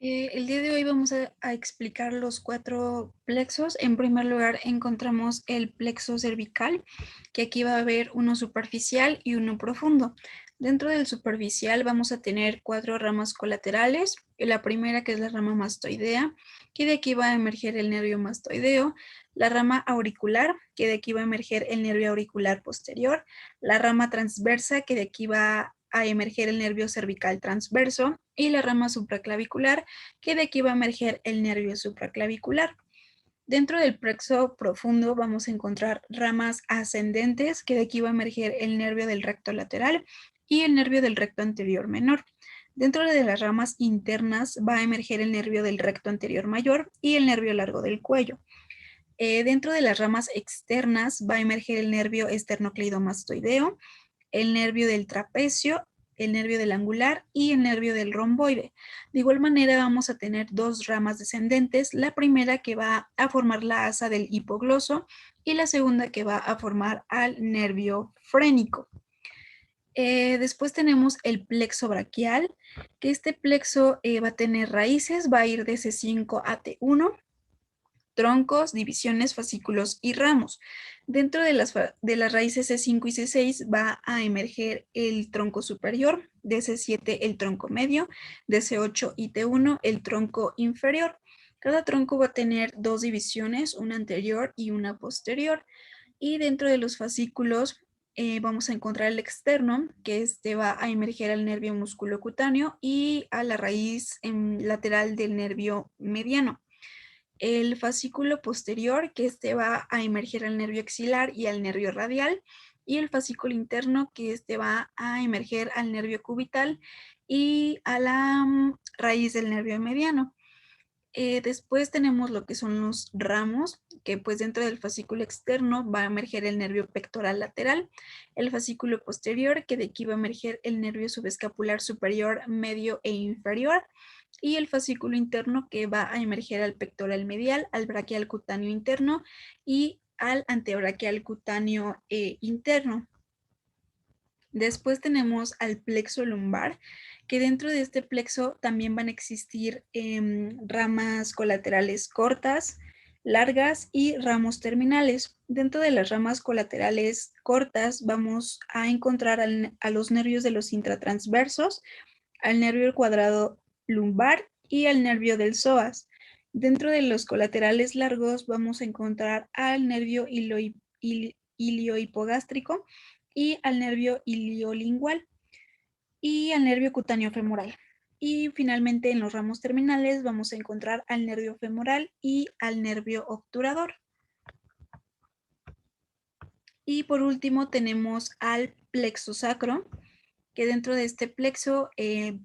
El día de hoy vamos a explicar los cuatro plexos. En primer lugar, encontramos el plexo cervical, que aquí va a haber uno superficial y uno profundo. Dentro del superficial vamos a tener cuatro ramas colaterales. La primera, que es la rama mastoidea, que de aquí va a emerger el nervio mastoideo. La rama auricular, que de aquí va a emerger el nervio auricular posterior. La rama transversa, que de aquí va a emerger el nervio cervical transverso, y la rama supraclavicular, que de aquí va a emerger el nervio supraclavicular. Dentro del plexo profundo vamos a encontrar ramas ascendentes, que de aquí va a emerger el nervio del recto lateral y el nervio del recto anterior menor. Dentro de las ramas internas va a emerger el nervio del recto anterior mayor y el nervio largo del cuello. Dentro de las ramas externas va a emerger el nervio esternocleidomastoideo, el nervio del trapecio, el nervio del angular y el nervio del romboide. De igual manera vamos a tener dos ramas descendentes, la primera que va a formar la asa del hipogloso y la segunda que va a formar al nervio frénico. Después tenemos el plexo braquial, que este plexo va a tener raíces, va a ir de C5 a T1, troncos, divisiones, fascículos y ramos. Dentro de las raíces C5 y C6 va a emerger el tronco superior, de C7 el tronco medio, de C8 y T1 el tronco inferior. Cada tronco va a tener dos divisiones, una anterior y una posterior. Y dentro de los fascículos vamos a encontrar el externo, que este va a emerger al nervio musculocutáneo y a la raíz lateral del nervio mediano. El fascículo posterior, que este va a emerger al nervio axilar y al nervio radial, y el fascículo interno, que este va a emerger al nervio cubital y a la raíz del nervio mediano. Después tenemos lo que son los ramos, que pues dentro del fascículo externo va a emerger el nervio pectoral lateral, el fascículo posterior, que de aquí va a emerger el nervio subescapular superior, medio e inferior, y el fascículo interno, que va a emerger al pectoral medial, al braquial cutáneo interno y al antebraquial cutáneo interno. Después tenemos al plexo lumbar, que dentro de este plexo también van a existir ramas colaterales cortas, largas y ramos terminales. Dentro de las ramas colaterales cortas vamos a encontrar a los nervios de los intratransversos, al nervio cuadrado lumbar y al nervio del psoas. Dentro de los colaterales largos vamos a encontrar al nervio iliohipogástrico y al nervio iliolingual y al nervio cutáneo femoral. Y finalmente en los ramos terminales vamos a encontrar al nervio femoral y al nervio obturador. Y por último tenemos al plexo sacro, que dentro de este plexo,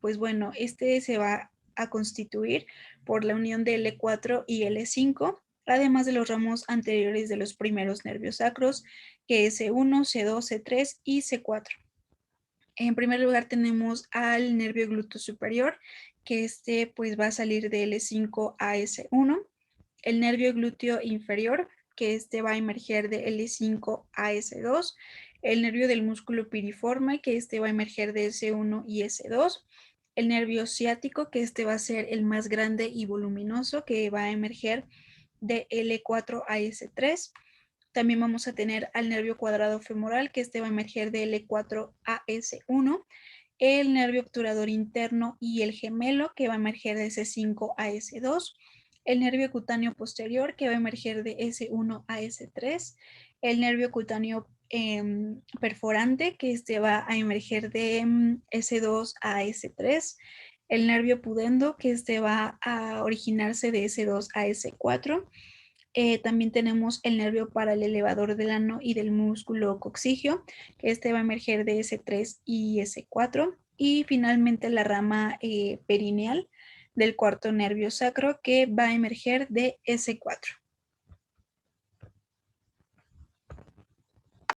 pues bueno, este se va a constituir por la unión de L4 y L5, además de los ramos anteriores de los primeros nervios sacros, que es C1, C2, C3 y C4. En primer lugar tenemos al nervio glúteo superior, que este pues va a salir de L5 a S1. El nervio glúteo inferior, que este va a emerger de L5 a S2. El nervio del músculo piriforme, que este va a emerger de S1 y S2. El nervio ciático, que este va a ser el más grande y voluminoso, que va a emerger de L4 a S3. También vamos a tener al nervio cuadrado femoral, que este va a emerger de L4 a S1, el nervio obturador interno y el gemelo, que va a emerger de S5 a S2, el nervio cutáneo posterior, que va a emerger de S1 a S3, el nervio cutáneo perforante, que este va a emerger de S2 a S3, el nervio pudendo, que este va a originarse de S2 a S4. También tenemos el nervio para el elevador del ano y del músculo coxigio, que este va a emerger de S3 y S4. Y finalmente la rama perineal del cuarto nervio sacro, que va a emerger de S4.